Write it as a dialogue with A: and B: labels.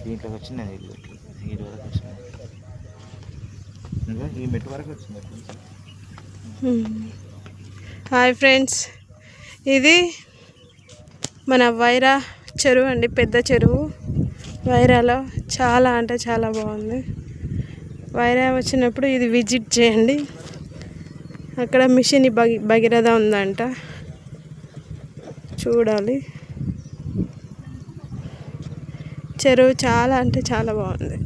A: దీంట్లోకి వచ్చినాయి ఈ వరకు వచ్చినాయి, ఇంకా ఈ మెట్టు వరకు వచ్చింది.
B: హాయ్ ఫ్రెండ్స్, ఇది మన వైరా చెరువు అండి, పెద్ద చెరువు. వైరాలో చాలా అంటే చాలా బాగుంది. వైరా వచ్చినప్పుడు ఇది విజిట్ చేయండి. అక్కడ మిషన్ భగీరథ ఉందంట, చూడాలి. చెరువు చాలా అంటే చాలా బాగుంది.